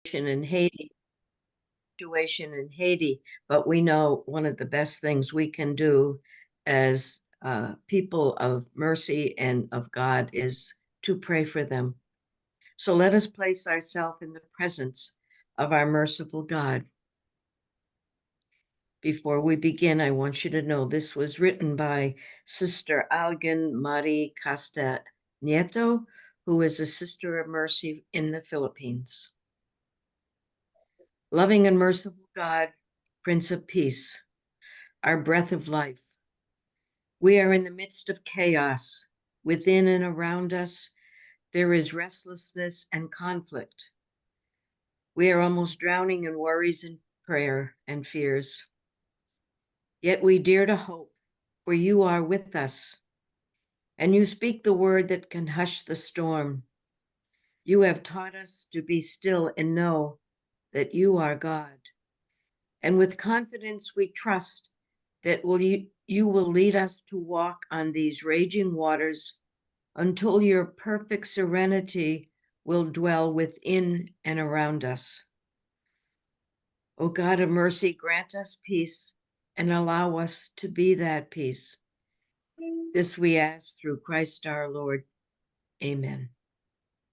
in Haiti, but we know one of the best things we can do as people of mercy and of God is to pray for them. So let us place ourselves in the presence of our merciful God. Before we begin, I want you to know this was written by Sister Algan Marie Castanieto, who is a Sister of Mercy in the Philippines. Loving and merciful God, Prince of Peace, our breath of life. We are in the midst of chaos. Within and around us, there is restlessness and conflict. We are almost drowning in worries and prayer and fears. Yet we dare to hope, for you are with us, and you speak the word that can hush the storm. You have taught us to be still and know that you are God. And with confidence, we trust that you will lead us to walk on these raging waters until your perfect serenity will dwell within and around us. O God of mercy, grant us peace and allow us to be that peace. This we ask through Christ our Lord. Amen.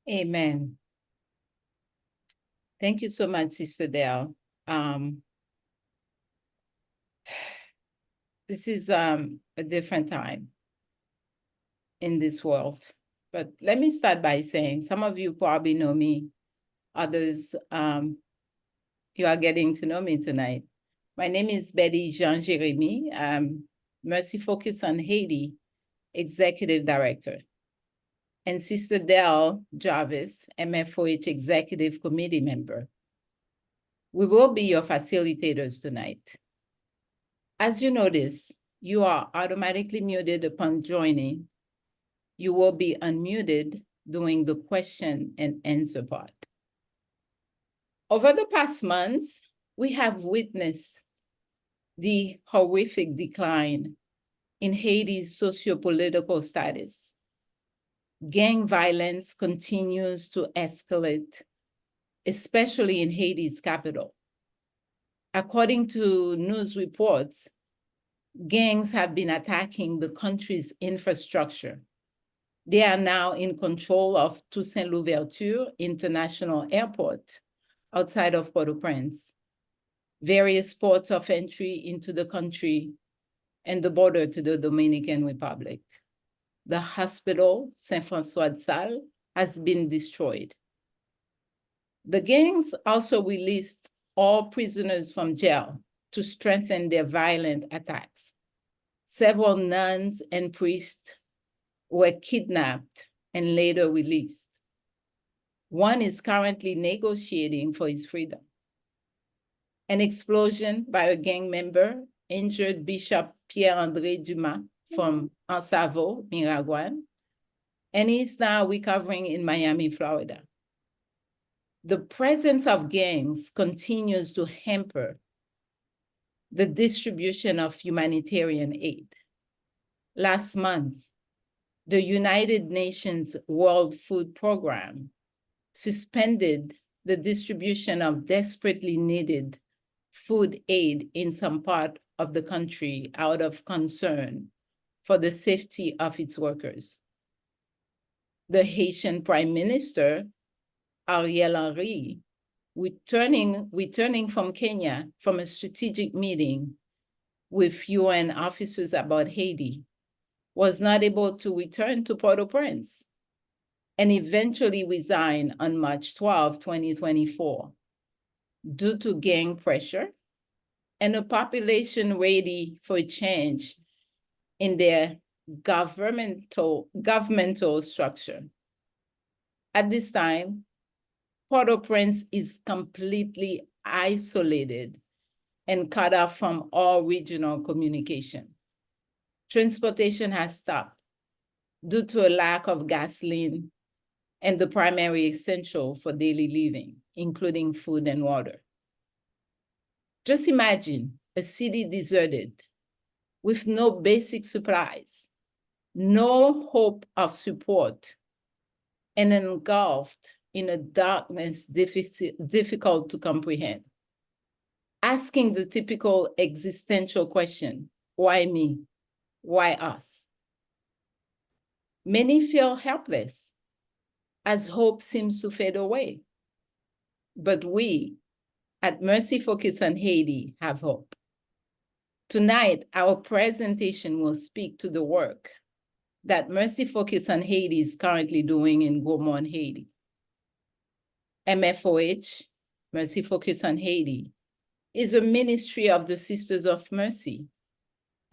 Amen. Thank you so much, Sister Dale. This is a different time in this world. But let me start by saying, some of you probably know me, others, you are getting to know me tonight. My name is Betty Jean-Jeremie. Mercy Focus on Haiti Executive Director. And Sister Dale Jarvis, MFOH Executive Committee Member. We will be your facilitators tonight. As you notice, you are automatically muted upon joining. You will be unmuted during the question and answer part. Over the past months, we have witnessed the horrific decline in Haiti's socio-political status. Gang violence continues to escalate, especially in Haiti's capital. According to news reports, gangs have been attacking the country's infrastructure. They are now in control of Toussaint Louverture International Airport outside of Port-au-Prince, various ports of entry into the country, and the border to the Dominican Republic. The hospital, Saint-François de Sales, has been destroyed. The gangs also released all prisoners from jail to strengthen their violent attacks. Several nuns and priests were kidnapped and later released. One is currently negotiating for his freedom. An explosion by a gang member injured Bishop Pierre-André Dumas from Ansavo, Miraguan, and he's now recovering in Miami, Florida. The presence of gangs continues to hamper the distribution of humanitarian aid. Last month, the United Nations World Food Program suspended the distribution of desperately needed food aid in some part of the country out of concern for the safety of its workers. The Haitian Prime Minister, Ariel Henry, returning from Kenya from a strategic meeting with UN officers about Haiti, was not able to return to Port-au-Prince and eventually resigned on March 12, 2024, due to gang pressure and a population ready for a change in their governmental structure. At this time, Port-au-Prince is completely isolated and cut off from all regional communication. Transportation has stopped due to a lack of gasoline and the primary essential for daily living, including food and water. Just imagine a city deserted with no basic supplies, no hope of support, and engulfed in a darkness difficult to comprehend, asking the typical existential question, why me? Why us? Many feel helpless as hope seems to fade away. But we at Mercy Focus on Haiti have hope. Tonight, our presentation will speak to the work that Mercy Focus on Haiti is currently doing in Gros Morne, Haiti. MFOH, Mercy Focus on Haiti, is a ministry of the Sisters of Mercy,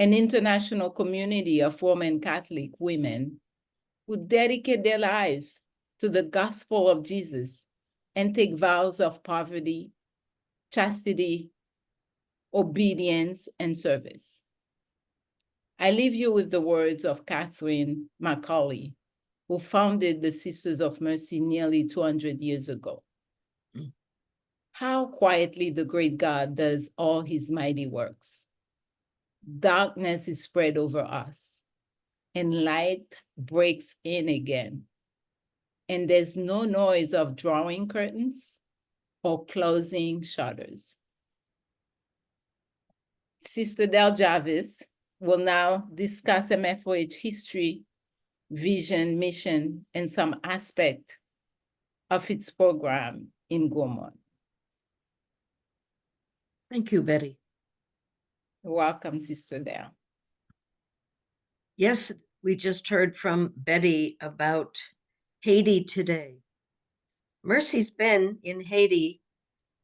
an international community of Roman Catholic women who dedicate their lives to the gospel of Jesus and take vows of poverty, chastity, obedience, and service. I leave you with the words of Catherine Macaulay, who founded the Sisters of Mercy nearly 200 years ago. How quietly the great God does all his mighty works. Darkness is spread over us, and light breaks in again. And there's no noise of drawing curtains or closing shutters. Sister Dale Jarvis will now discuss MFOH history, vision, mission, and some aspect of its program in Gros Morne. Thank you, Betty. Welcome, Sister Dale. Yes, we just heard from Betty about Haiti today. Mercy's been in Haiti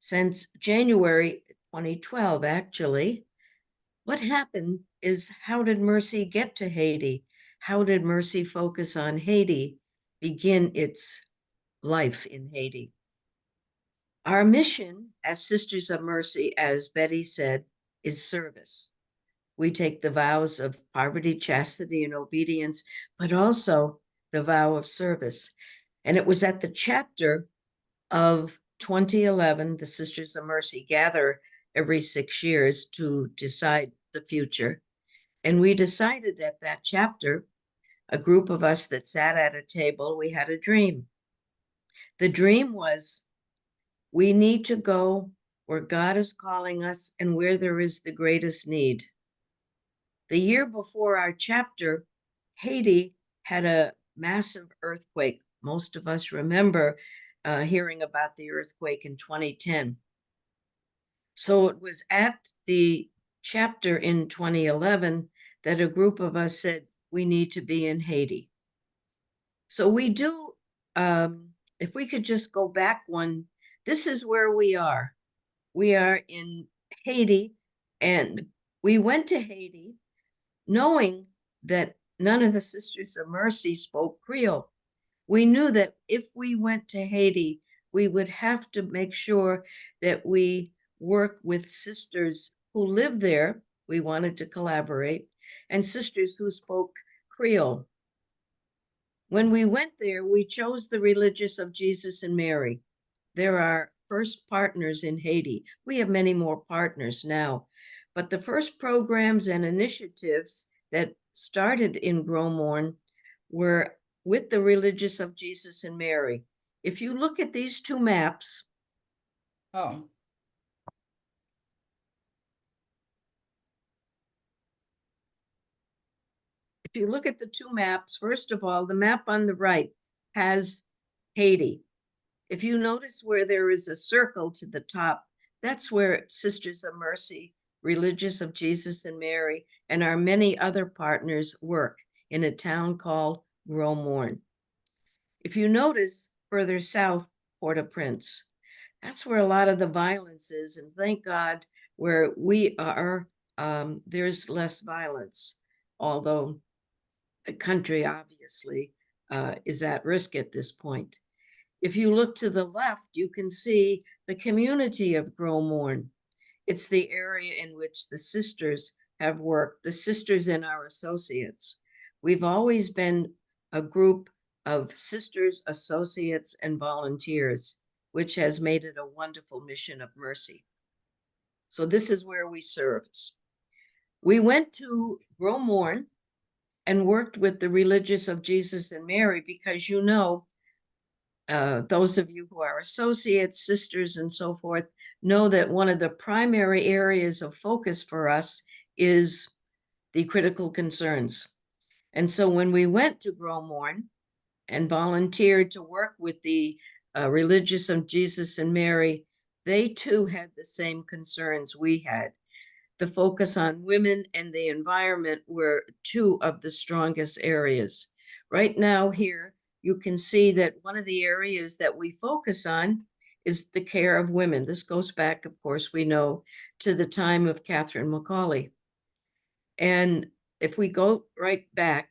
since January 2012, actually. What happened is, how did Mercy get to Haiti? How did Mercy Focus on Haiti begin its life in Haiti? Our mission as Sisters of Mercy, as Betty said, is service. We take the vows of poverty, chastity, and obedience, but also the vow of service. And it was at the chapter of 2011, the Sisters of Mercy gather every 6 years to decide the future. And we decided at that chapter, a group of us that sat at a table, we had a dream. The dream was, we need to go where God is calling us and where there is the greatest need. The year before our chapter, Haiti had a massive earthquake. Most of us remember hearing about the earthquake in 2010. So it was at the chapter in 2011 that a group of us said, we need to be in Haiti. So we do, if we could just go back one, this is where we are. We are in Haiti, and we went to Haiti knowing that none of the Sisters of Mercy spoke Creole. We knew that if we went to Haiti, we would have to make sure that we work with sisters who live there. We wanted to collaborate, and sisters who spoke Creole. When we went there, we chose the Religious of Jesus and Mary. They're our first partners in Haiti. We have many more partners now, but the first programs and initiatives that started in Gros Morne were with the Religious of Jesus and Mary. If you look at these two maps, if you look at the two maps, first of all, the map on the right has Haiti. If you notice where there is a circle to the top, that's where Sisters of Mercy, Religious of Jesus and Mary, and our many other partners work in a town called Gros Morne. If you notice further south, Port-au-Prince, that's where a lot of the violence is, and thank God where we are, there's less violence, although the country obviously is at risk at this point. If you look to the left, you can see the community of Gros Morne. It's the area in which the sisters have worked, the sisters and our associates. We've always been a group of sisters, associates, and volunteers, which has made it a wonderful mission of mercy. So this is where we serve. We went to Gros Morne and worked with the Religious of Jesus and Mary because, you know, those of you who are associates, sisters, and so forth, know that one of the primary areas of focus for us is the critical concerns. And so when we went to Gros Morne and volunteered to work with the religious of Jesus and Mary, they too had the same concerns we had. The focus on women and the environment were two of the strongest areas. Right now here, you can see that one of the areas that we focus on is the care of women. This goes back, of course, we know, to the time of Catherine Macaulay. And if we go right back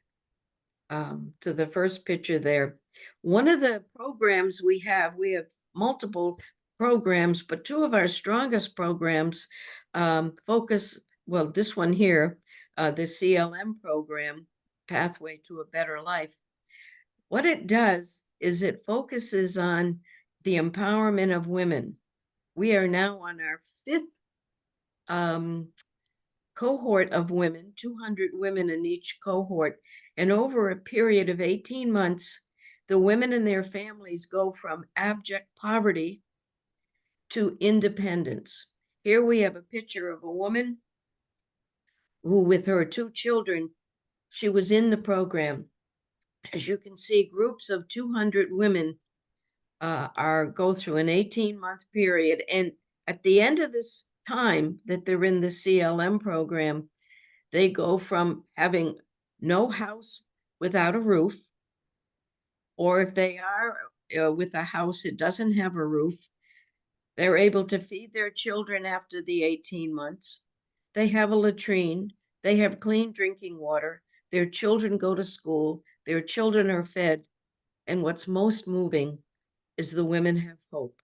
to the first picture there, one of the programs we have multiple programs, but two of our strongest programs focus, well, this one here, the CLM program, Pathway to a Better Life. What it does is it focuses on the empowerment of women. We are now on our fifth cohort of women, 200 women in each cohort. And over a period of 18 months, the women and their families go from abject poverty to independence. Here we have a picture of a woman who, with her two children, she was in the program. As you can see, groups of 200 women go through an 18-month period. And at the end of this time that they're in the CLM program, they go from having no house without a roof, or if they are with a house that doesn't have a roof, they're able to feed their children after the 18 months. They have a latrine. They have clean drinking water. Their children go to school. Their children are fed. And what's most moving is the women have hope.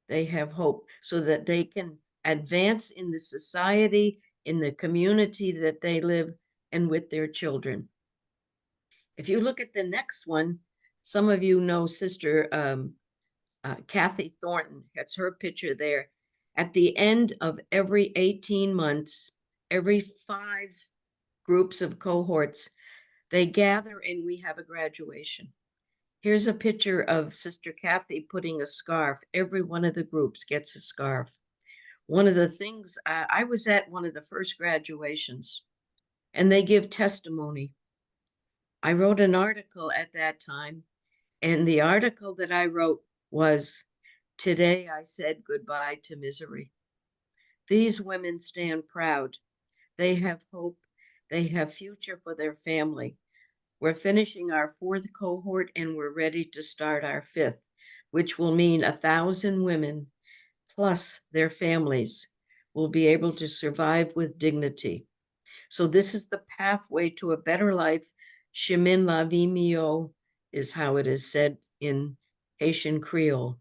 They have hope so that they can advance in the society, in the community that they live, and with their children. If you look at the next one, some of you know Sister Kathy Thornton. That's her picture there. At the end of every 18 months, every 5 groups of cohorts, they gather and we have a graduation. Here's a picture of Sister Kathy putting a scarf. Every one of the groups gets a scarf. One of the things, I was at one of the first graduations, and they give testimony. I wrote an article at that time, and the article that I wrote was, "Today I said goodbye to misery." These women stand proud. They have hope. They have future for their family. We're finishing our 4th cohort, and we're ready to start our 5th, which will mean 1,000 women plus their families will be able to survive with dignity. So this is the pathway to a better life. Chemin la vie mieux is how it is said in Haitian Creole.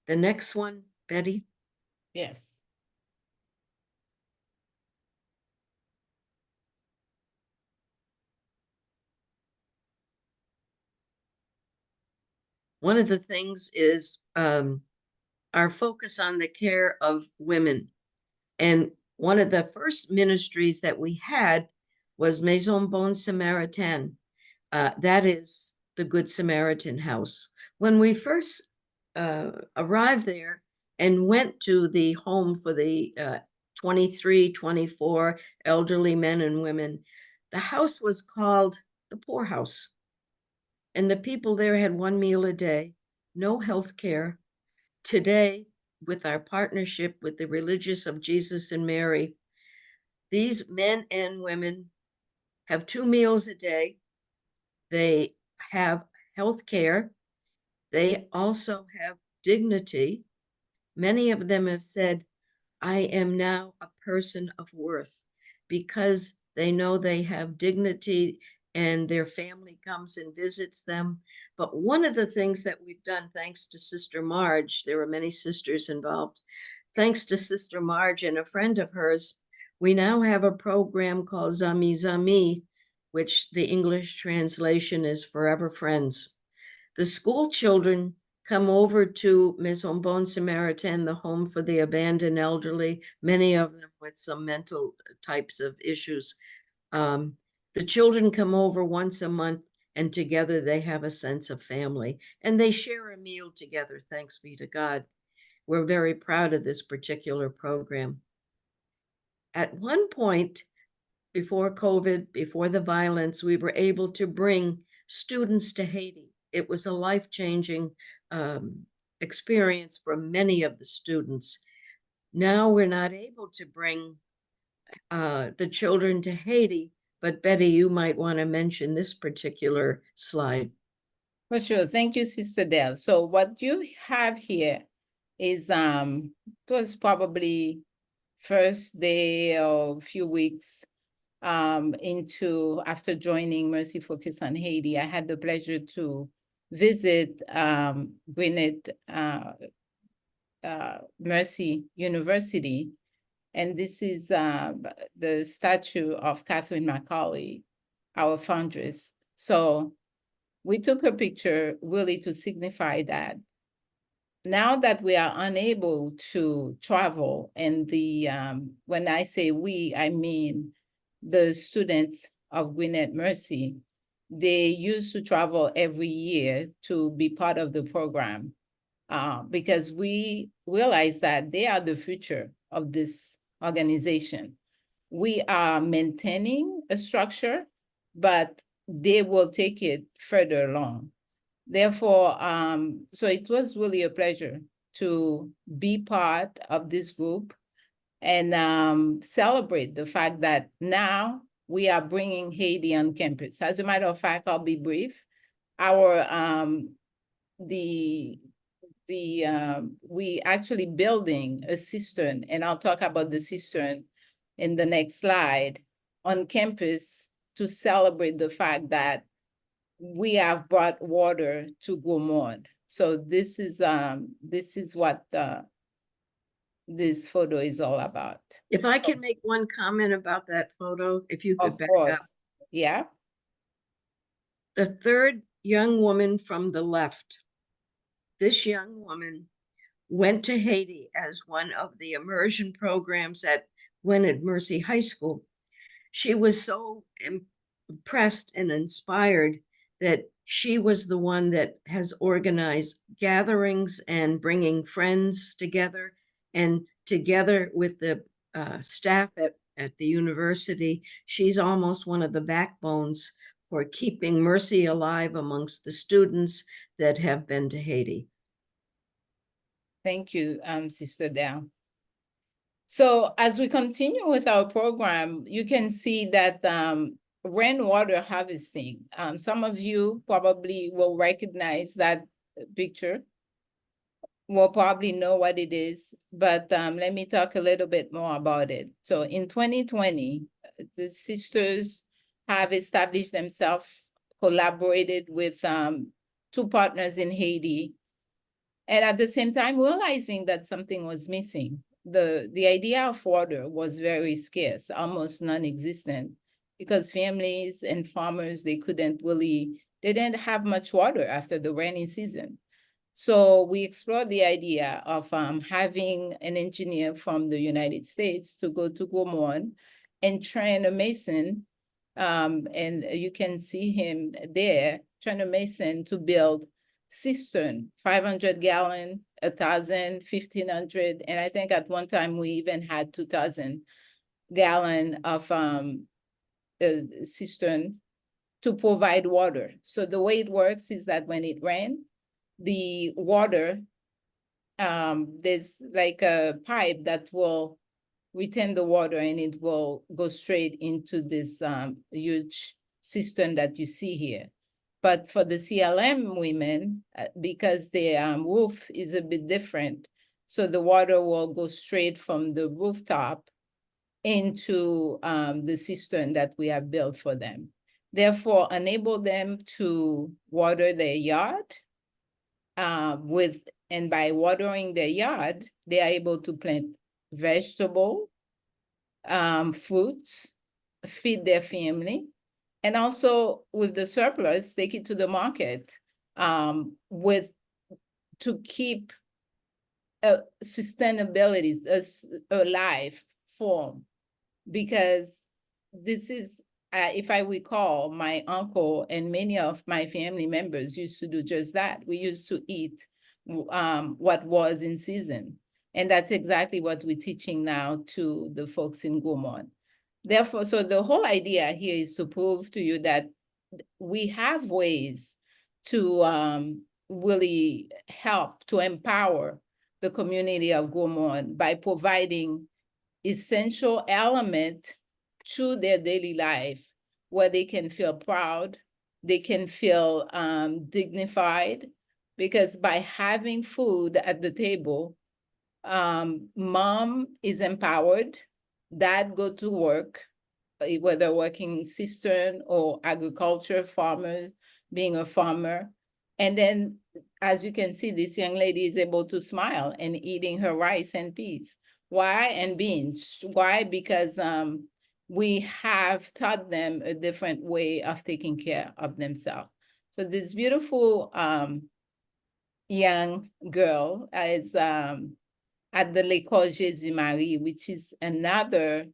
The next one, Betty. Yes. One of the things is our focus on the care of women. And one of the first ministries that we had was Maison Bonne Samaritain. That is the Good Samaritan House. When we first arrived there and went to the home for the 23, 24 elderly men and women, the house was called the Poor House. And the people there had 1 meal a day, no health care. Today, with our partnership with the Religious of Jesus and Mary, these men and women have 2 meals a day. They have health care. They also have dignity. Many of them have said, "I am now a person of worth," because they know they have dignity and their family comes and visits them. But one of the things that we've done, thanks to Sister Marge, there are many sisters involved, thanks to Sister Marge and a friend of hers, we now have a program called Zami Zami, which the English translation is Forever Friends. The school children come over to Maison Bonne Samaritain, the home for the abandoned elderly, many of them with some mental types of issues. The children come over once a month and together they have a sense of family, and they share a meal together, thanks be to God. We're very proud of this particular program. At one point, before COVID, before the violence, we were able to bring students to Haiti. It was a life-changing experience for many of the students. Now we're not able to bring the children to Haiti, but Betty, you might want to mention this particular slide. For sure. Thank you, Sister Dale. So what you have here is it was probably first day or few weeks into after joining Mercy Focus on Haiti. I had the pleasure to visit Gwinnett Mercy University, and this is the statue of Catherine Macaulay, our foundress. So we took a picture really to signify that now that we are unable to travel, and the when I say we, I mean the students of Gwinnett Mercy, they used to travel every year to be part of the program because we realize that they are the future of this organization. We are maintaining a structure, but they will take it further along. Therefore, so it was really a pleasure to be part of this group and celebrate the fact that now we are bringing Haiti on campus. As a matter of fact, I'll be brief. We actually building a cistern, and I'll talk about the cistern in the next slide, on campus to celebrate the fact that we have brought water to Gros Morne. So this is what this photo is all about. If I can make one comment about that photo, if you could Of back up. course, yeah. The third young woman from the left, this young woman went to Haiti as one of the immersion programs at Gwinnett Mercy High School. She was so impressed and inspired that she was the one that has organized gatherings and bringing friends together, and together with the staff at the university, she's almost one of the backbones for keeping Mercy alive amongst the students that have been to Haiti. Thank you, Sister Dale. So as we continue with our program, you can see that rainwater harvesting. Some of you probably will recognize that picture, will probably know what it is, but let me talk a little bit more about it. So in 2020, the sisters have established themselves, collaborated with 2 partners in Haiti, and at the same time realizing that something was missing. The idea of water was very scarce, almost non-existent, because families and farmers, they didn't have much water after the rainy season. So we explored the idea of having an engineer from the United States to go to Gros Morne and train a mason, and you can see him there, train a mason to build cistern, 500 gallon, 1,000, 1,500, and I think at one time we even had 2,000 gallon of cistern to provide water. So the way it works is that when it rains, the water, there's like a pipe that will retain the water, and it will go straight into this huge cistern that you see here. But for the CLM women, because the roof is a bit different, so the water will go straight from the rooftop into the cistern that we have built for them. Therefore, enable them to water their yard and by watering their yard, they are able to plant vegetable, fruits, feed their family, and also with the surplus, take it to the market to keep sustainability, a life form, because this is if I recall, my uncle and many of my family members used to do just that. We used to eat what was in season. And that's exactly what we're teaching now to the folks in Gros Morne. Therefore, so the whole idea here is to prove to you that we have ways to really help to empower the community of Gros Morne by providing essential element to their daily life where they can feel proud, they can feel dignified, because by having food at the table, mom is empowered, dad go to work, whether working cistern or agriculture, farmer, being a farmer. And then, as you can see, this young lady is able to smile and eating her rice and peas. Why? And beans. Why? Because we have taught them a different way of taking care of themselves. So this beautiful young girl is at the L'École Jésus-Marie, which is another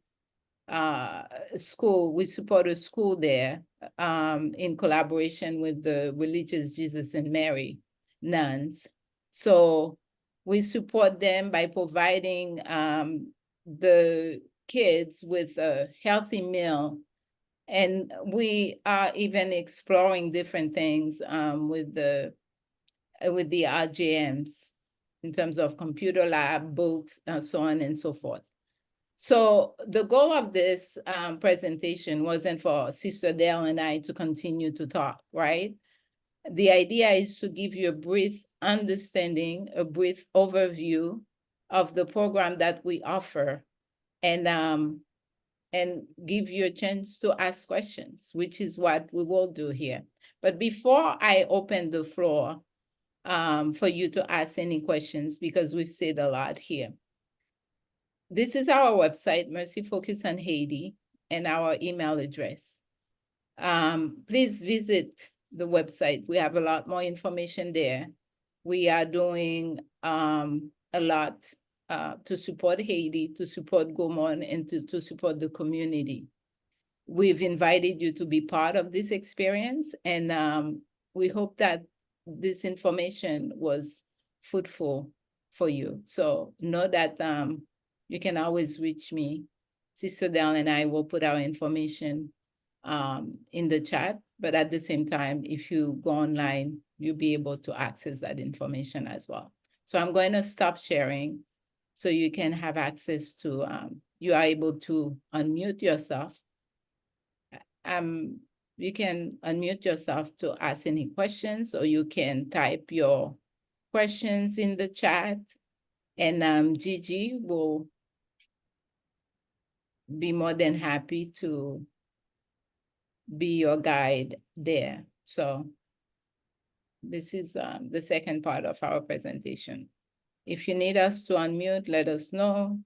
school. We support a school there in collaboration with the Religious Jesus and Mary nuns. So we support them by providing the kids with a healthy meal. And we are even exploring different things with the RJMs in terms of computer lab, books, so on and so forth. So the goal of this presentation wasn't for Sister Dale and I to continue to talk, right? The idea is to give you a brief understanding, a brief overview of the program that we offer, and give you a chance to ask questions, which is what we will do here. But before I open the floor for you to ask any questions, because we've said a lot here, this is our website, Mercy Focus on Haiti, and our email address. Please visit the website. We have a lot more information there. We are doing a lot to support Haiti, to support Gros Morne, and to support the community. We've invited you to be part of this experience, and we hope that this information was fruitful for you. So know that you can always reach me. Sister Dale and I will put our information in the chat, but at the same time, if you go online, you'll be able to access that information as well. So I'm going to stop sharing so you can have access to, you are able to unmute yourself. You can unmute yourself to ask any questions, or you can type your questions in the chat, and Gigi will be more than happy to be your guide there. So this is the second part of our presentation. If you need us to unmute, let us know.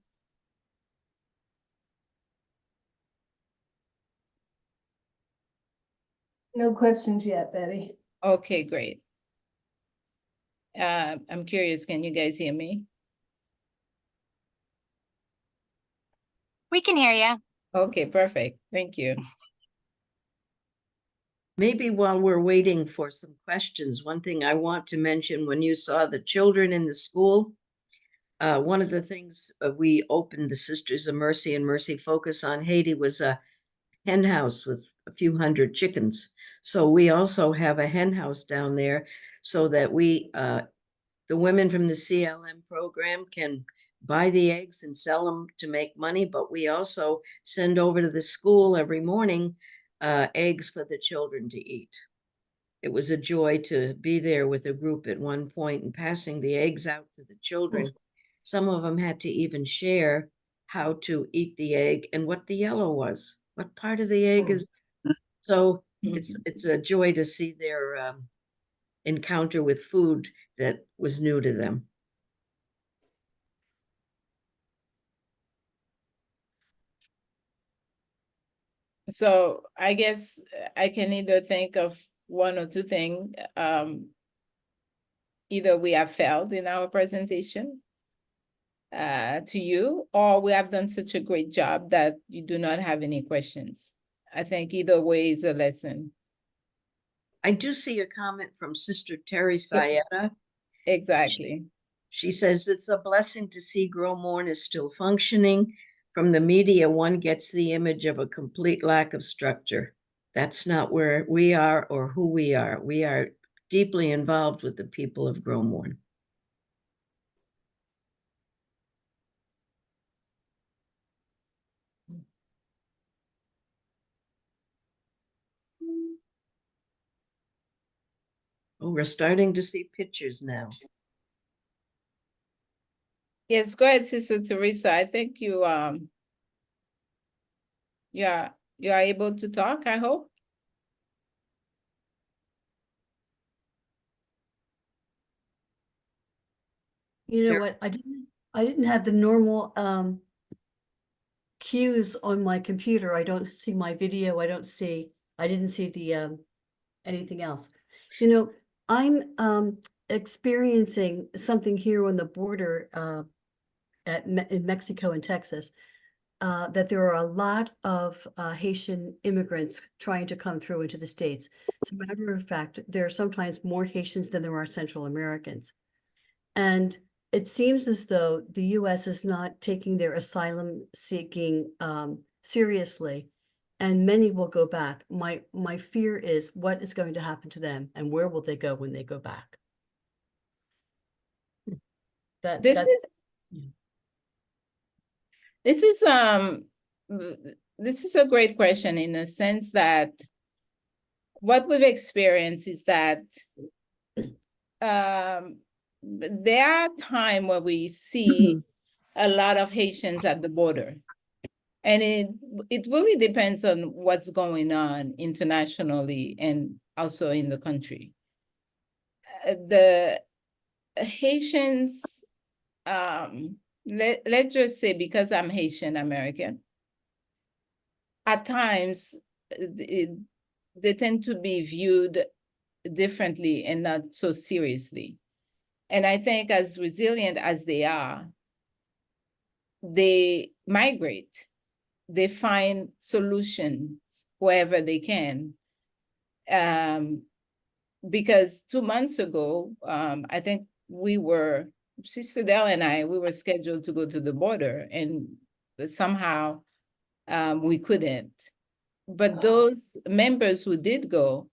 No questions yet, Betty. Okay, great. I'm curious, can you guys hear me? We can hear you. Okay, perfect. Thank you. Maybe while we're waiting for some questions, one thing I want to mention, when you saw the children in the school, one of the things we opened the Sisters of Mercy and Mercy Focus on Haiti was a hen house with a few hundred chickens. So we also have a hen house down there so that we, the women from the CLM program can buy the eggs and sell them to make money, but we also send over to the school every morning eggs for the children to eat. It was a joy to be there with a group at one point and passing the eggs out to the children. Some of them had to even share how to eat the egg and what the yellow was, what part of the egg is. So it's a joy to see their encounter with food that was new to them. So I guess I can either think of one or two things. Either we have failed in our presentation to you, or we have done such a great job that you do not have any questions I think either way is a lesson. I do see a comment from Sister Terry Sayetta. Exactly. She says it's a blessing to see Gros Morne is still functioning. From the media, one gets the image of a complete lack of structure. That's not where we are or who we are. We are deeply involved with the people of Gros Morne. Oh, we're starting to see pictures now. Yes, go ahead, Sister Teresa. I think you you are able to talk, I hope. You know Sure. what? I didn't have the normal cues on my computer. I don't see my video. I didn't see the anything else. You know, I'm experiencing something here on the border in Mexico and Texas, that there are a lot of Haitian immigrants trying to come through into the States. As a matter of fact, there are sometimes more Haitians than there are Central Americans. And it seems as though the US is not taking their asylum seeking seriously, and many will go back. My fear is what is going to happen to them and where will they go when they go back? This is a great question in the sense that what we've experienced is that there are times where we see a lot of Haitians at the border. And it really depends on what's going on internationally and also in the country. The Haitians, let's just say, because I'm Haitian American, at times they tend to be viewed differently and not so seriously. And I think as resilient as they are, they migrate, they find solutions wherever they can. Because 2 months ago, I think Sister Dale and I, we were scheduled to go to the border, and somehow we couldn't. But those members who did go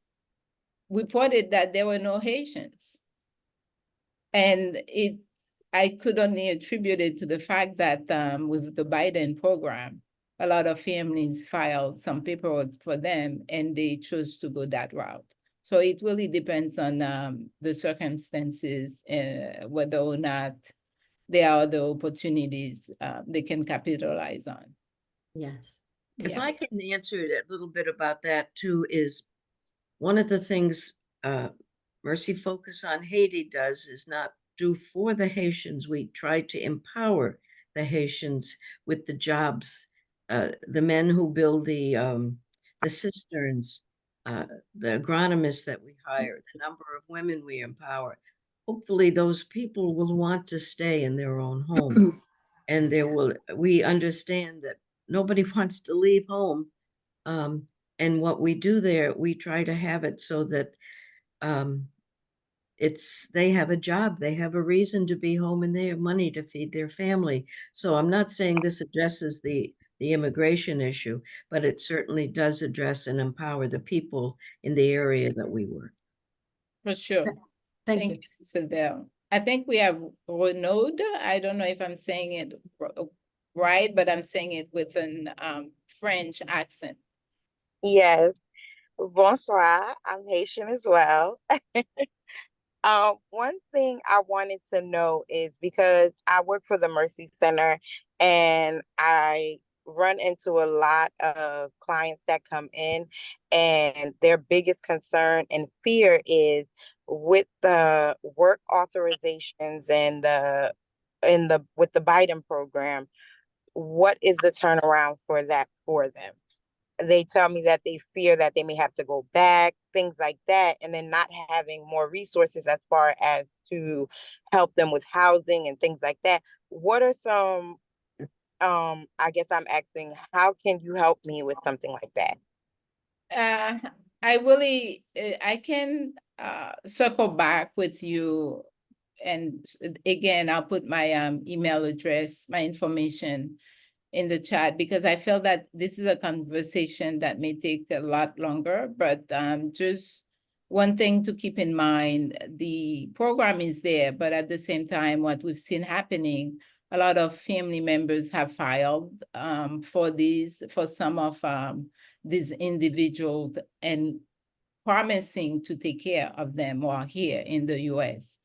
reported that there were no Haitians. And I could only attribute it to the fact that with the Biden program, a lot of families filed some paperwork for them and they chose to go that route. So it really depends on the circumstances, whether or not there are other opportunities they can capitalize on. Yes. If I can answer a little bit about that too, is one of the things Mercy Focus on Haiti does is not do for the Haitians. We try to empower the Haitians with the jobs, the men who build the cisterns, the agronomists that we hire, the number of women we empower. Hopefully those people will want to stay in their own home. And we understand that nobody wants to leave home. And what we do there, we try to have it so that they have a job, they have a reason to be home, and they have money to feed their family. So I'm not saying this addresses the immigration issue, but it certainly does address and empower the people in the area that we work. For sure. Thank you. Sister Dale. I think we have Renaud. I don't know if I'm saying it right, but I'm saying it with an French accent. Yes. Bonsoir. I'm Haitian as well. One thing I wanted to know is because I work for the Mercy Center and I run into a lot of clients that come in and their biggest concern and fear is with the work authorizations and with the Biden program, what is the turnaround for that for them? They tell me that they fear that they may have to go back, things like that, and then not having more resources as far as to help them with housing and things like that. What are some, I guess I'm asking, how can you help me with something like that? I really, I can circle back with you. And again, I'll put my email address, my information in the chat, because I feel that this is a conversation that may take a lot longer, but just one thing to keep in mind, the program is there, but at the same time, what we've seen happening, a lot of family members have filed for some of these individuals and promising to take care of them while here in the US.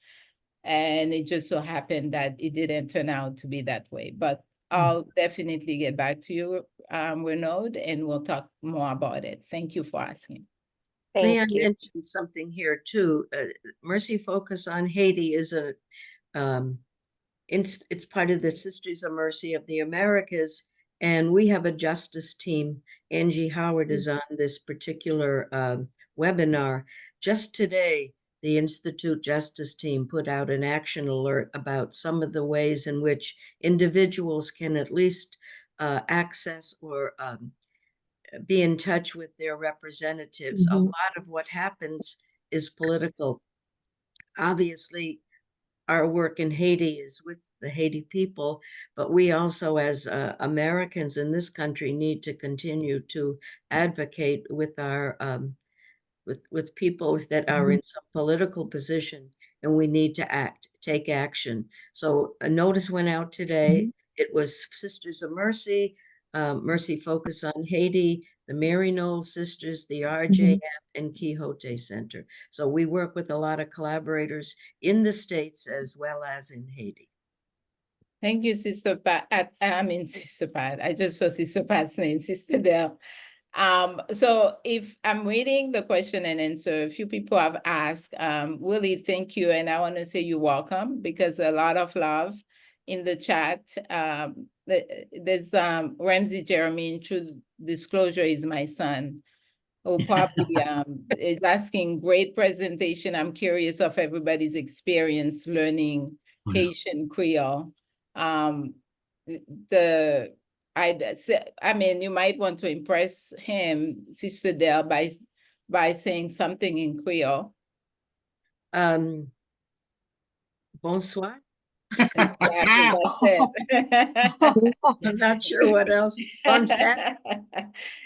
And it just so happened that it didn't turn out to be that way. But I'll definitely get back to you, Renaud, and we'll talk more about it. Thank you for asking. May I Thank you. mention something here too? Mercy Focus on Haiti is it's part of the Sisters of Mercy of the Americas, and we have a justice team. Angie Howard is on this particular webinar. Just today, the Institute Justice team put out an action alert about some of the ways in which individuals can at least access or be in touch with their representatives. A lot of what happens is political. Obviously, our work in Haiti is with the Haiti people, but we also, as Americans in this country, need to continue to advocate with our with people that are in some political position, and we need to take action. So a notice went out today. It was Sisters of Mercy, Mercy Focus on Haiti, the Mary Knowles Sisters, the RJM, and Quixote Center. So we work with a lot of collaborators in the States as well as in Haiti. Thank you, Sister Pat. I mean, Sister Pat. I just saw Sister Pat's name, Sister Dale. So if I'm reading the question and answer, a few people have asked, Willie, thank you. And I want to say you're welcome, because a lot of love in the chat. There's Ramsey Jeremy, in true disclosure, is my son, who probably is asking, great presentation. I'm curious of everybody's experience learning Haitian Creole. I mean, you might want to impress him, Sister Dale, by saying something in Creole. Bonsoir. Yeah, that's it. I'm not sure what else. Bon fête.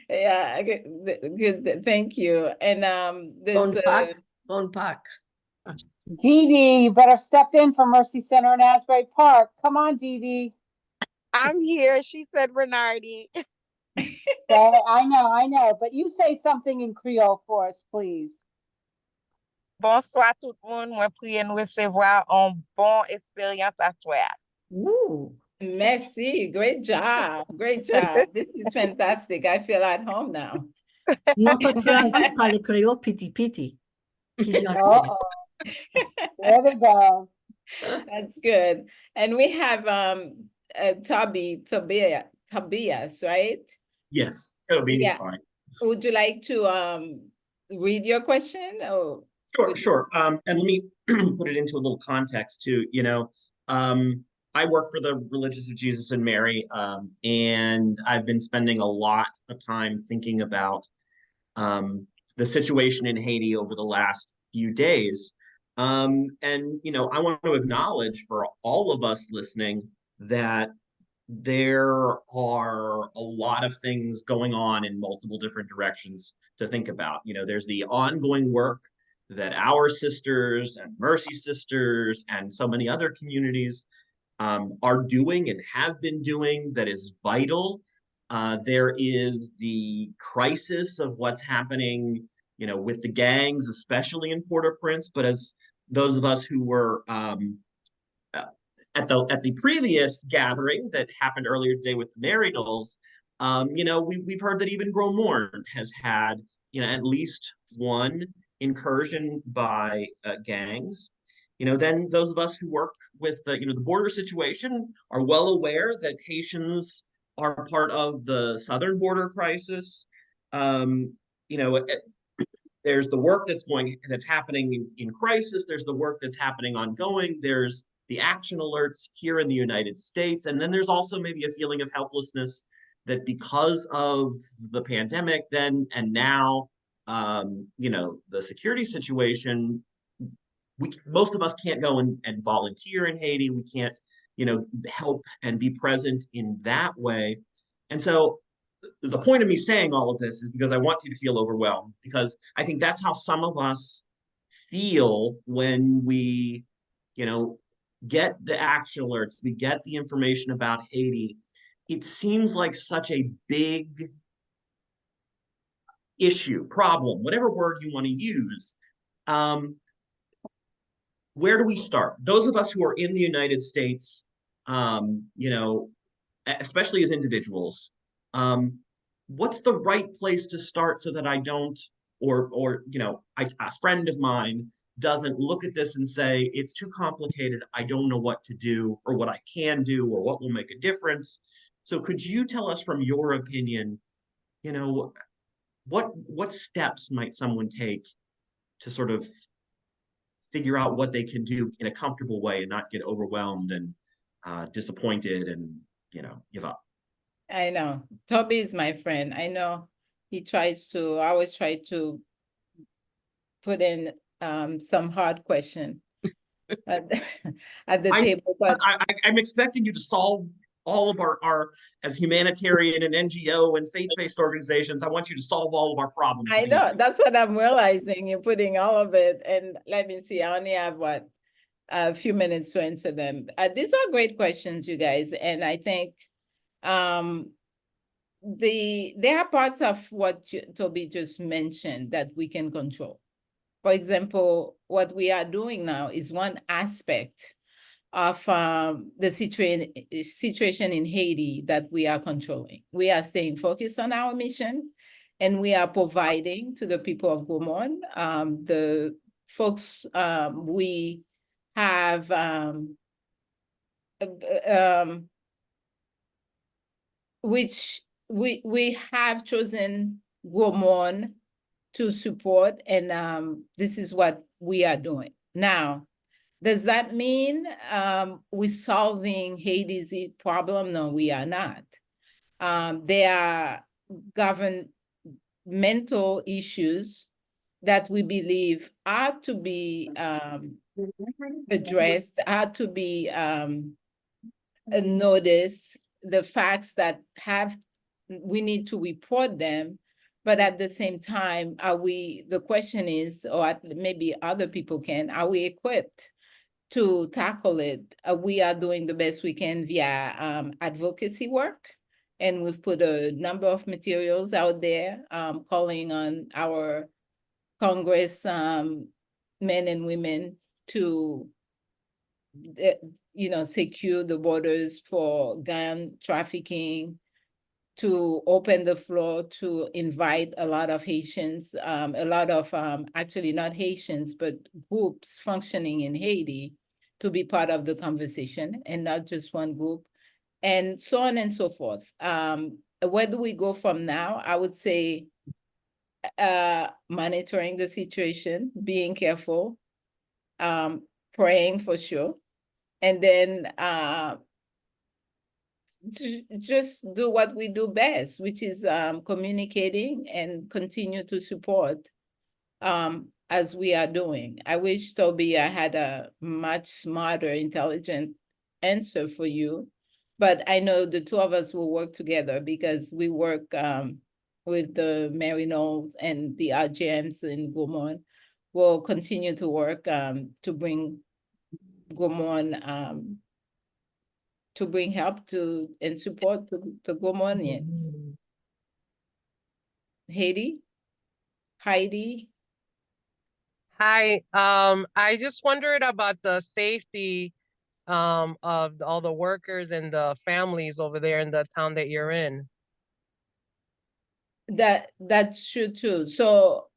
Yeah, good. Thank you. And Bon there's Pâques. Bon Pâques. Dee Dee, you better step in for Mercy Center in Asbury Park. Come on, Dee Dee. I'm here. She said Renardi. I know, but you say something in Creole for us, please. Bonsoir tout le monde. Moi prier nous recevoir en bon expérience à toi. Ooh, merci. Great job. Great job. This is fantastic. I feel at home now. Non, pas tu parles créole piti piti. Uh-oh. There they go. That's good. And we have Tobias, right? Yes, Toby is Yeah. fine. Would you like to read your question? Or Sure. And let me put it into a little context too. I work for the Religious of Jesus and Mary, and I've been spending a lot of time thinking about the situation in Haiti over the last few days. And I want to acknowledge for all of us listening that there are a lot of things going on in multiple different directions to think about. There's the ongoing work that our sisters and Mercy Sisters and so many other communities are doing and have been doing that is vital. There is the crisis of what's happening, with the gangs, especially in Port-au-Prince. But as those of us who were at the previous gathering that happened earlier today with the Mary Knowles, we've heard that even Gros Morne has had, at least one incursion by gangs. Then those of us who work with the border situation are well aware that Haitians are part of the southern border crisis. There's the work that's happening in crisis. There's the work that's happening ongoing. There's the action alerts here in the United States. And then there's also maybe a feeling of helplessness that because of the pandemic then and now, the security situation, most of us can't go and volunteer in Haiti. We can't, help and be present in that way. And so the point of me saying all of this is because I want you to feel overwhelmed, because I think that's how some of us feel when we, get the action alerts, we get the information about Haiti. It seems like such a big issue, problem, whatever word you want to use. Where do we start? Those of us who are in the United States, especially as individuals, what's the right place to start so that I don't, a friend of mine doesn't look at this and say, it's too complicated, I don't know what to do or what I can do or what will make a difference. So could you tell us from your opinion, what steps might someone take to sort of figure out what they can do in a comfortable way and not get overwhelmed and disappointed and give up? I know. Toby is my friend. I know he I always try to put in some hard question at, at the table, but I'm expecting you to solve all of our as humanitarian and NGO and faith-based organizations. I want you to solve all of our problems. I know, that's what I'm realizing. You're putting all of it. And let me see, I only have a few minutes to answer them. These are great questions, you guys. And I think there are parts of what Toby just mentioned that we can control. For example, what we are doing now is one aspect of the situation in Haiti that we are controlling. We are staying focused on our mission, and we are providing to the people of Gros Morne, the folks we have which we have chosen Gros Morne to support, and this is what we are doing. Now, does that mean we're solving Haiti's problem? No, we are not. There are governmental issues that we believe are to be addressed, are to be noticed, the facts that we need to report them. But at the same time, the question is, or maybe other people are we equipped to tackle it? We are doing the best we can via advocacy work. And we've put a number of materials out there calling on our Congress men and women to secure the borders for gun trafficking, to open the floor to invite a lot of Haitians, a lot of actually not Haitians, but groups functioning in Haiti to be part of the conversation and not just one group, and so on and so forth. Where do we go from now? I would say monitoring the situation, being careful, praying for sure, and then just do what we do best, which is communicating and continue to support as we are doing. I wish, Toby, I had a much smarter, intelligent answer for you, but I know the two of us will work together because we work with the Maryknoll and the RGMs in Gros Morne. We'll continue to work to bring Gros Morne to bring help to and support the Gros Mornians. Heidi? Hi, I just wondered about the safety of all the workers and the families over there in the town that you're in. That's true too. So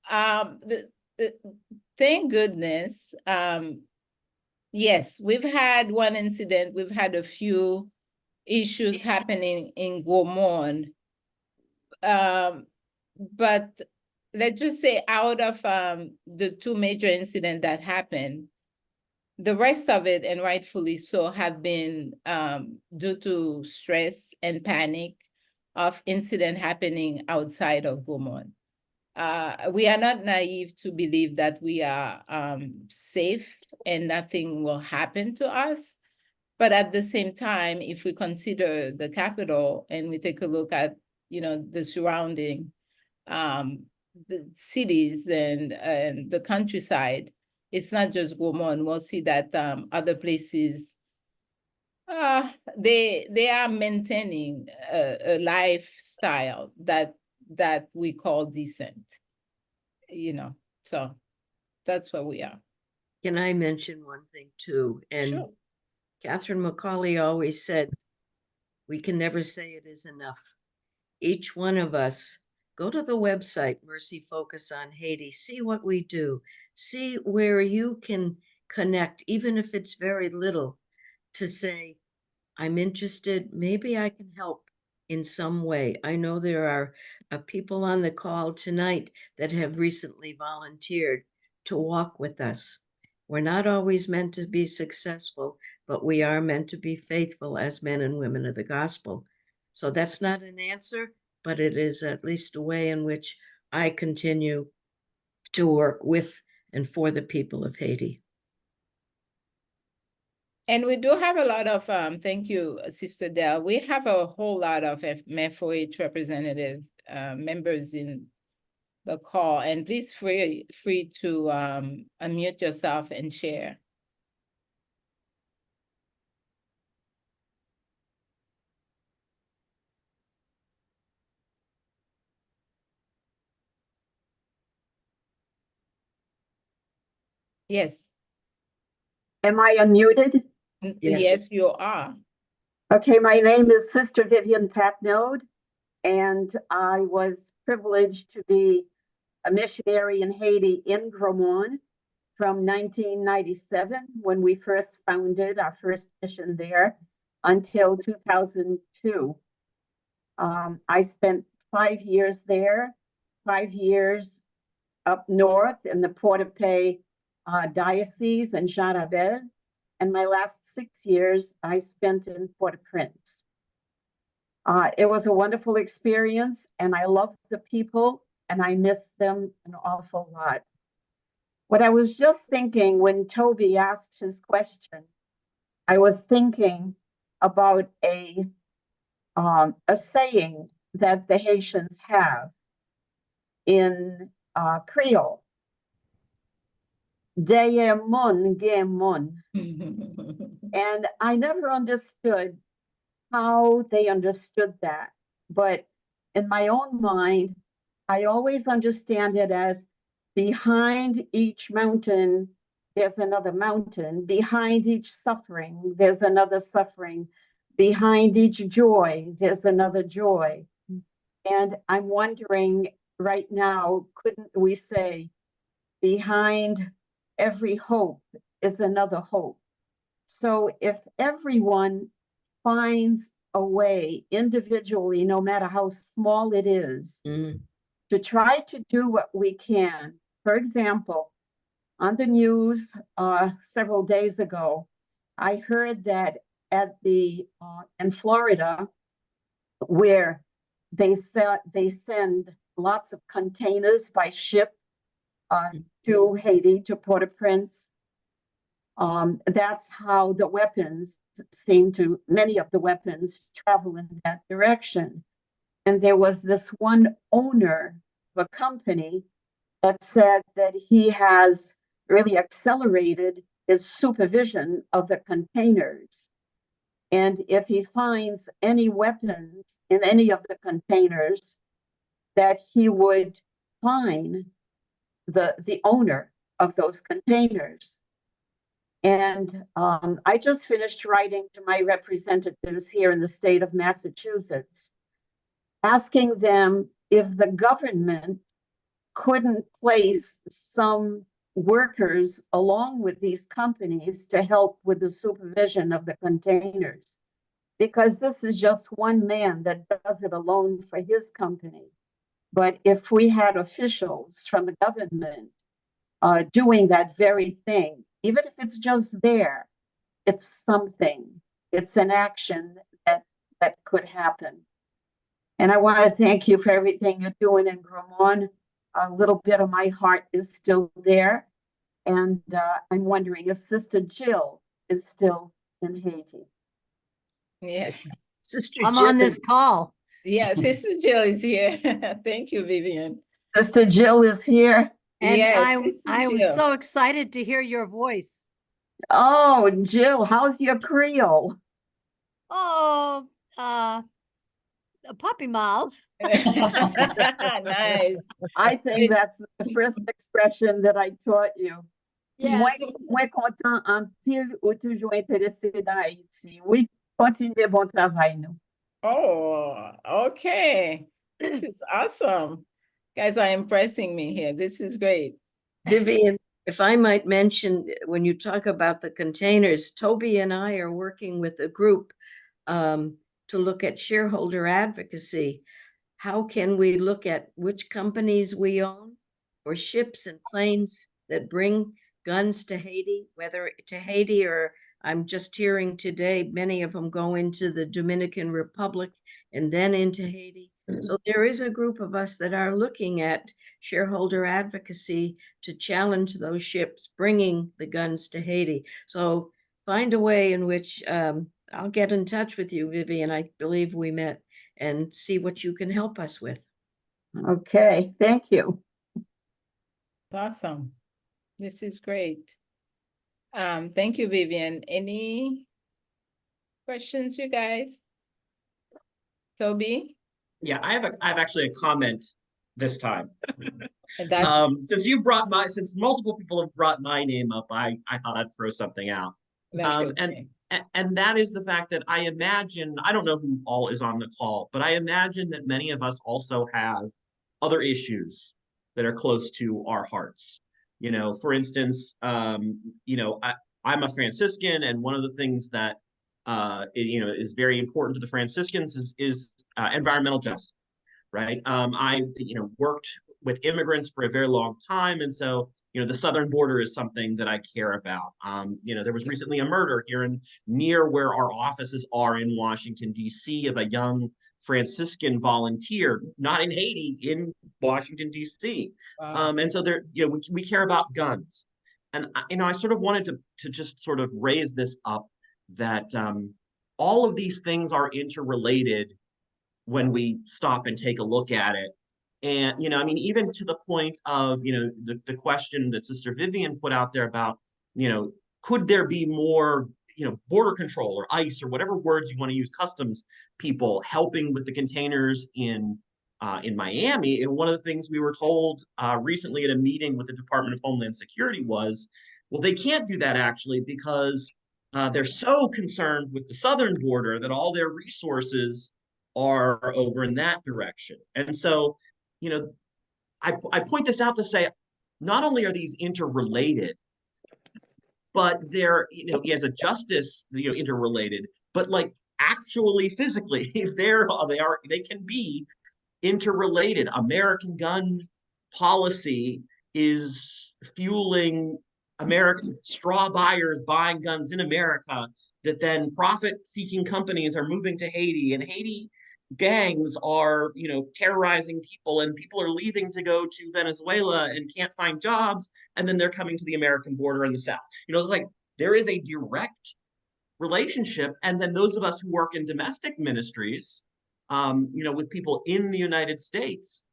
thank goodness, yes, we've had one incident, we've had a few issues happening in Gros Morne. But let's just say out of the two major incidents that happened, the rest of it, and rightfully so, have been due to stress and panic of incident happening outside of Gros Morne. We are not naive to believe that we are safe and nothing will happen to us. But at the same time, if we consider the capital and we take a look at, the surrounding the cities and the countryside, it's not just Gros Morne. We'll see that other places, they are maintaining a lifestyle that we call decent, so that's where we are. Can I mention one thing too? And Sure. Catherine McCauley always said, we can never say it is enough. Each one of us, go to the website, Mercy Focus on Haiti, see what we do, see where you can connect, even if it's very little, to say, I'm interested, maybe I can help in some way. I know there are people on the call tonight that have recently volunteered to walk with us. We're not always meant to be successful, but we are meant to be faithful as men and women of the gospel. So that's not an answer, but it is at least a way in which I continue to work with and for the people of Haiti. And we do have a lot of, thank you, Sister Dale. We have a whole lot of MFOH representative members in the call, and please free to unmute yourself and share. Yes. Am I unmuted? Yes, you are. Okay, my name is Sister Vivian Patnode, and I was privileged to be a missionary in Haiti in Gros Morne from 1997, when we first founded our first mission there, until 2002. I spent 5 years there, 5 years up north in the Port-au-Paix diocese in Jean-Jeremie, and my last 6 years I spent in Port-au-Prince. It was a wonderful experience, and I loved the people, and I missed them an awful lot. What I was just thinking when Toby asked his question, I was thinking about a saying that the Haitians have in Creole. Deye mon gen mon. And I never understood how they understood that. But in my own mind, I always understand it as behind each mountain, there's another mountain. Behind each suffering, there's another suffering. Behind each joy, there's another joy. And I'm wondering right now, couldn't we say, behind every hope is another hope? So if everyone finds a way individually, no matter how small it is, to try to do what we can. For example, on the news several days ago, I heard that at in Florida, where they send lots of containers by ship to Haiti, to Port-au-Prince. That's how the weapons many of the weapons travel in that direction. And there was this one owner of a company that said that he has really accelerated his supervision of the containers. And if he finds any weapons in any of the containers, that he would fine the owner of those containers. And I just finished writing to my representatives here in the state of Massachusetts, asking them if the government couldn't place some workers along with these companies to help with the supervision of the containers. Because this is just one man that does it alone for his company. But if we had officials from the government doing that very thing, even if it's just there, it's something. It's an action that could happen. And I want to thank you for everything you're doing in Gros Morne. A little bit of my heart is still there. And I'm wondering if Sister Jill is still in Haiti. Yeah, Sister I'm Jill on this is- call. yeah, Sister Jill is here. Thank you, Vivian. Sister Jill is here. And Yes, Sister I was Jill. so excited to hear your voice. Oh, Jill, how's your Creole? Oh, a puppy mouth. Nice. I think that's the first expression that I taught you. Yes. Mwen kontan an pil ou toujou interese dan Haiti. Oui, kontinue bon travay nou. Oh, okay. This is awesome. Guys are impressing me here. This is great. Vivian, if I might mention, when you talk about the containers, Toby and I are working with a group to look at shareholder advocacy. How can we look at which companies we own or ships and planes that bring guns to Haiti, whether to Haiti or I'm just hearing today, many of them go into the Dominican Republic and then into Haiti. So there is a group of us that are looking at shareholder advocacy to challenge those ships bringing the guns to Haiti. So find a way in which I'll get in touch with you, Vivian. I believe we met, and see what you can help us with. Okay, thank you. Awesome. This is great. Thank you, Vivian. Any questions, you guys? Toby? Yeah, I have actually a comment this time. That's Since multiple people have brought my name up, I thought I'd throw something out. okay. And that is the fact that I imagine, I don't know who all is on the call, but I imagine that many of us also have other issues that are close to our hearts. You know, for instance, you know, I'm a Franciscan, and one of the things that you know, is very important to the Franciscans is environmental justice, right? I, you know, worked with immigrants for a very long time, and so, you know, the southern border is something that I care about. You know, there was recently a murder here near where our offices are in Washington, D.C., of a young Franciscan volunteer, not in Haiti, in Washington, D.C. Wow. And so there, you know, we care about guns. And, you know, I sort of wanted to just sort of raise this up that all of these things are interrelated when we stop and take a look at it. And, you know, I mean, even to the point of, you know, the question that Sister Vivian put out there about, you know, could there be more, you know, border control or ICE or whatever words you want to use, customs people helping with the containers in Miami. And one of the things we were told recently at a meeting with the Department of Homeland Security was, well, they can't do that actually because they're so concerned with the southern border that all their resources are over in that direction. And so, you know, I point this out to say, not only are these interrelated, but they're, you know, as a justice, you know, interrelated, but like actually physically, they can be interrelated. American gun policy is fueling American straw buyers buying guns in America that then profit-seeking companies are moving to Haiti, and Haiti gangs are, you know, terrorizing people, and people are leaving to go to Venezuela and can't find jobs, and then they're coming to the American border in the South. You know, it's like there is a direct relationship. And then those of us who work in domestic ministries, you know, with people in the United States,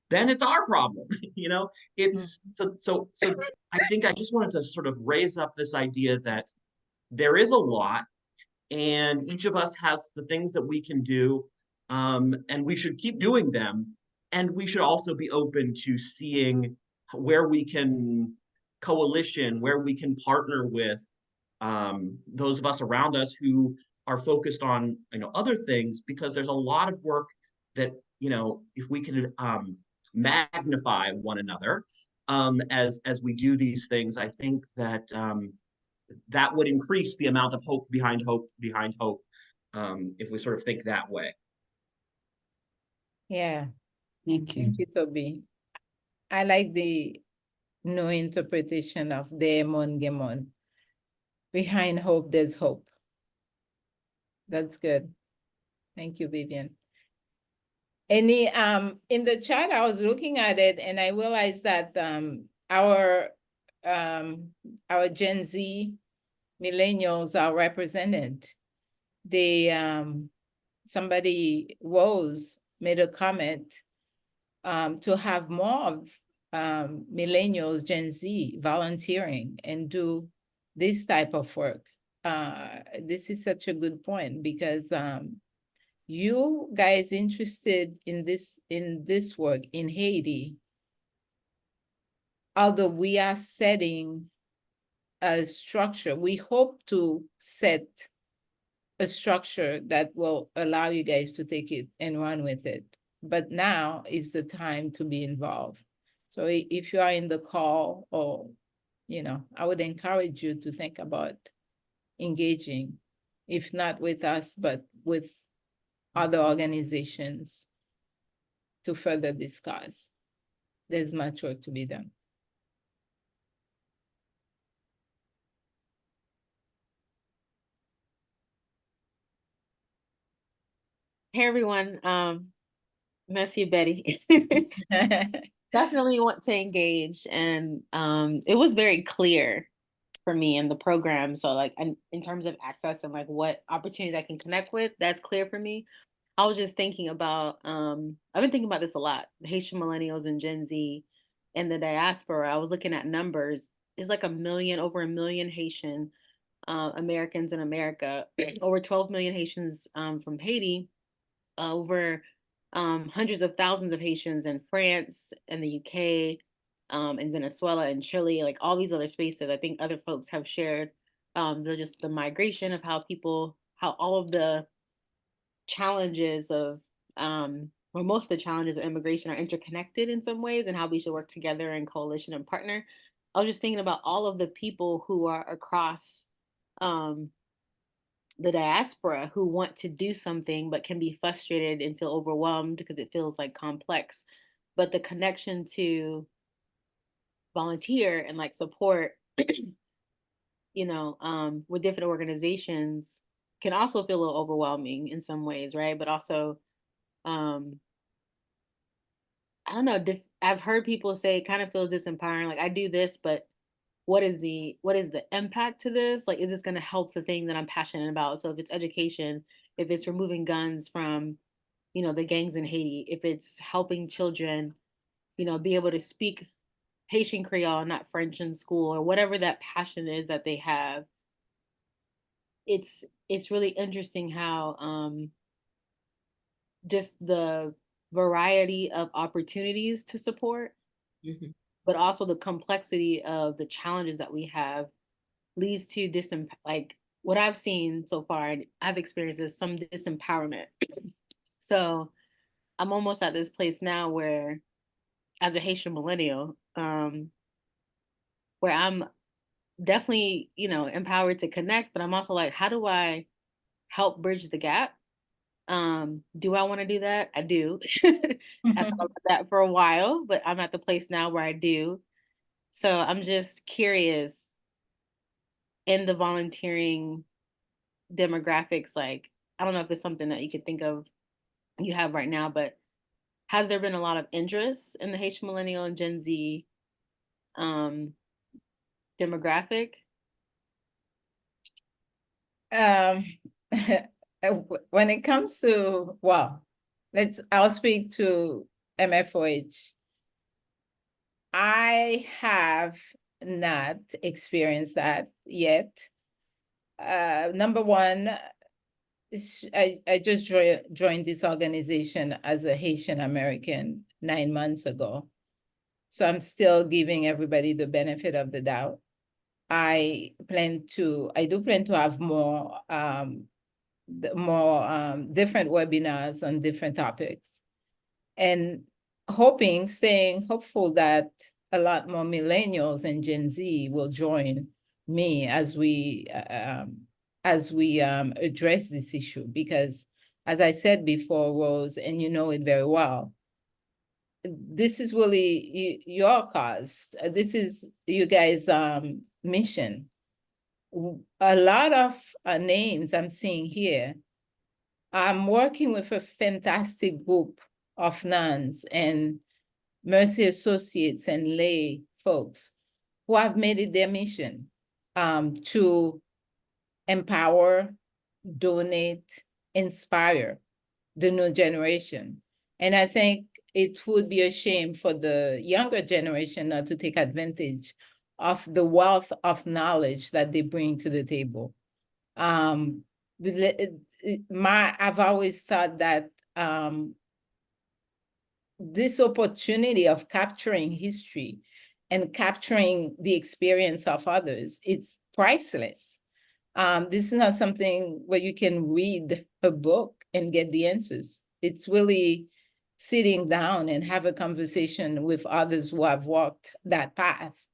then it's our problem. You know, it's so I think I just wanted to sort of raise up this idea that there is a lot, and each of us has the things that we can do, and we should keep doing them. And we should also be open to seeing where we can coalition, where we can partner with those of us around us who are focused on, you know, other things, because there's a lot of work that, you know, if we can magnify one another as we do these things, I think that that would increase the amount of hope behind hope behind hope, if we sort of think that way. Yeah. Thank you. Thank you, Toby. I like the new interpretation of Daemon Gemon. Behind hope, there's hope. That's good. Thank you, Vivian. Any, in the chat, I was looking at it and I realized that, our Gen Z millennials are represented. They, somebody, Rose, made a comment, to have more of, millennials, Gen Z volunteering and do this type of work. This is such a good point because, you guys interested in this work in Haiti, although we are setting a structure, we hope to set a structure that will allow you guys to take it and run with it. But now is the time to be involved. So if you are in the call, or, I would encourage you to think about engaging, if not with us, but with other organizations to further discuss. There's much work to be done. Hey everyone, Messi Betty. Definitely want to engage, and it was very clear for me in the program. So like in terms of access and like what opportunities I can connect with, that's clear for me. I was just thinking about I've been thinking about this a lot, Haitian millennials and Gen Z and the diaspora. I was looking at numbers. It's like over a million Haitian Americans in America, over 12 million Haitians from Haiti, over hundreds of thousands of Haitians in France and the UK, in Venezuela and Chile, like all these other spaces. I think other folks have shared the migration of how all of the challenges of or most of the challenges of immigration are interconnected in some ways, and how we should work together in coalition and partner. I was just thinking about all of the people who are across the diaspora who want to do something but can be frustrated and feel overwhelmed because it feels like complex. But the connection to volunteer and like support, with different organizations can also feel a little overwhelming in some ways, right? But also, I don't know, I've heard people say it kind of feels disempowering. Like I do this, but what is the impact to this? Like, is this going to help the thing that I'm passionate about? So if it's education, if it's removing guns from, the gangs in Haiti, if it's helping children, be able to speak Haitian Creole, not French in school, or whatever that passion is that they have, it's really interesting how just the variety of opportunities to support, but also the complexity of the challenges that we have leads to like what I've seen so far, and I've experienced is some disempowerment. So I'm almost at this place now where, as a Haitian millennial, where I'm definitely, empowered to connect, but I'm also like, how do I help bridge the gap? Do I want to do that? I do. I thought about that for a while, but I'm at the place now where I do. So I'm just curious, in the volunteering demographics, like, I don't know if it's something that you could think of you have right now, but has there been a lot of interest in the Haitian millennial and Gen Z demographic? When it comes to, I'll speak to MFOH. I have not experienced that yet. Number one, I just joined this organization as a Haitian American 9 months ago. So I'm still giving everybody the benefit of the doubt. I do plan to have more different webinars on different topics, and staying hopeful that a lot more millennials and Gen Z will join me as we address this issue. Because as I said before, Rose, and you know it very well, this is really your cause. This is you guys' mission. A lot of names I'm seeing here. I'm working with a fantastic group of nuns and Mercy Associates and lay folks who have made it their mission to empower, donate, inspire the new generation. And I think it would be a shame for the younger generation not to take advantage of the wealth of knowledge that they bring to the table. I've always thought that this opportunity of capturing history and capturing the experience of others, it's priceless. This is not something where you can read a book and get the answers. It's really sitting down and have a conversation with others who have walked that path.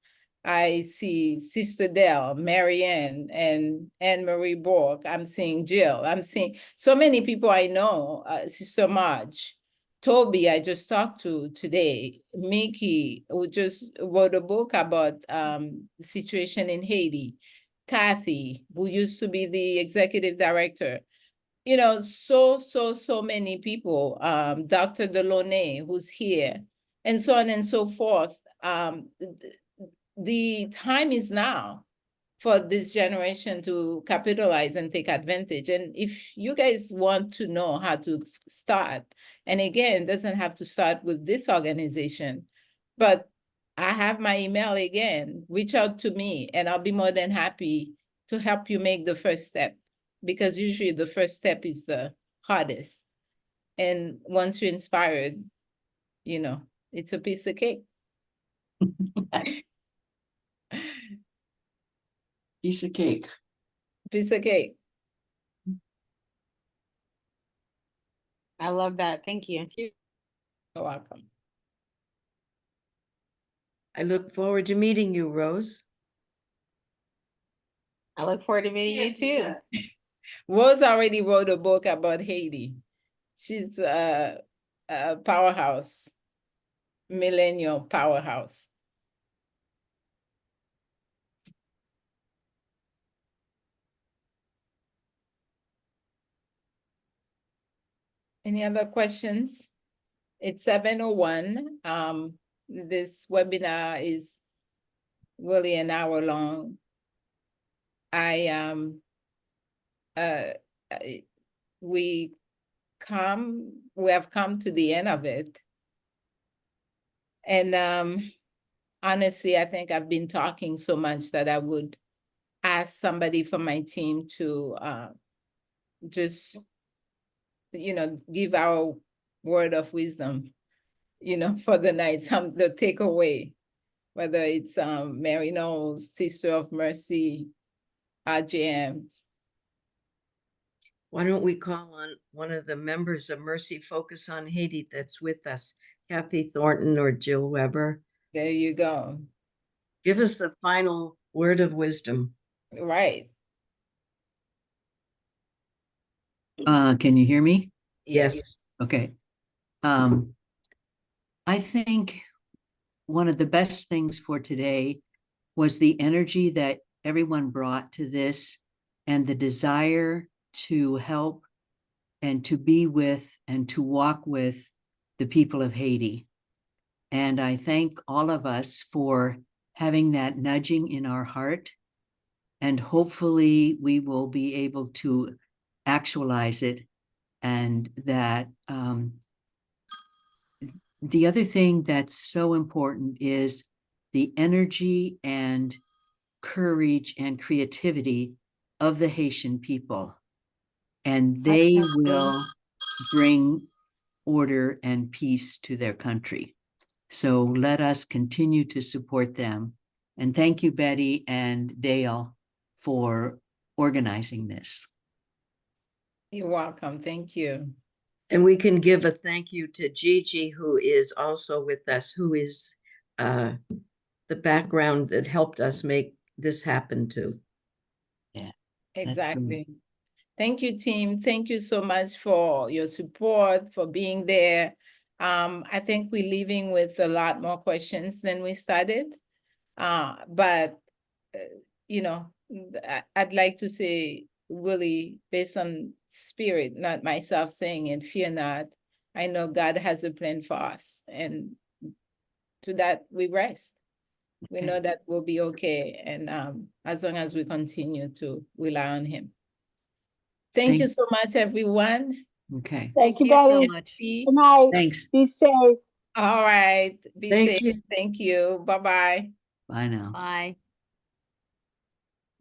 I see Sister Dale, Marianne, and Anne-Marie Borg. I'm seeing Jill. I'm seeing so many people I know, Sister Marge, Toby, I just talked to today, Mickey, who just wrote a book about the situation in Haiti, Kathy, who used to be the executive director. You know, so many people, Dr. Delaunay, who's here, and so on and so forth. The time is now for this generation to capitalize and take advantage. And if you guys want to know how to start, and again, it doesn't have to start with this organization, but I have my email again, reach out to me and I'll be more than happy to help you make the first step, because usually the first step is the hardest. And once you're inspired, you know, it's a piece of cake. Piece of cake. Piece of cake. I love that. Thank you. You're welcome. I look forward to meeting you, Rose. I look forward to meeting you too. Rose already wrote a book about Haiti. She's a powerhouse, millennial powerhouse. Any other questions? It's 7:01. This webinar is really an hour long. We have come to the end of it. And honestly, I think I've been talking so much that I would ask somebody from my team to just, you know, give our word of wisdom, you know, for the night, the takeaway, whether it's Mary Knowles, Sister of Mercy, RJMs. Why don't we call on one of the members of Mercy Focus on Haiti that's with us, Kathy Thornton or Jill Weber? There you go. Give us the final word of wisdom. Right. Can you hear me? Yes. Okay. I think one of the best things for today was the energy that everyone brought to this and the desire to help and to be with and to walk with the people of Haiti. And I thank all of us for having that nudging in our heart. And hopefully we will be able to actualize it. And that the other thing that's so important is the energy and courage and creativity of the Haitian people. And they will bring order and peace to their country. So let us continue to support them. And thank you, Betty and Dale, for organizing this. You're welcome. Thank you. And we can give a thank you to Gigi, who is also with us, who is the background that helped us make this happen too. Yeah. Exactly. Thank you, team. Thank you so much for your support, for being there. I think we're leaving with a lot more questions than we started. But you know, I'd like to say, really, based on spirit, not myself saying it, fear not. I know God has a plan for us, and to that we rest. We Okay. know that we'll be okay, and as long as we continue to rely on Him. Thank you so much, everyone. Okay, Thank you, so Betty. much. See? Good night. thanks. Be safe. All right. Be Thank safe. you. Thank you. Bye-bye. Bye now. Bye.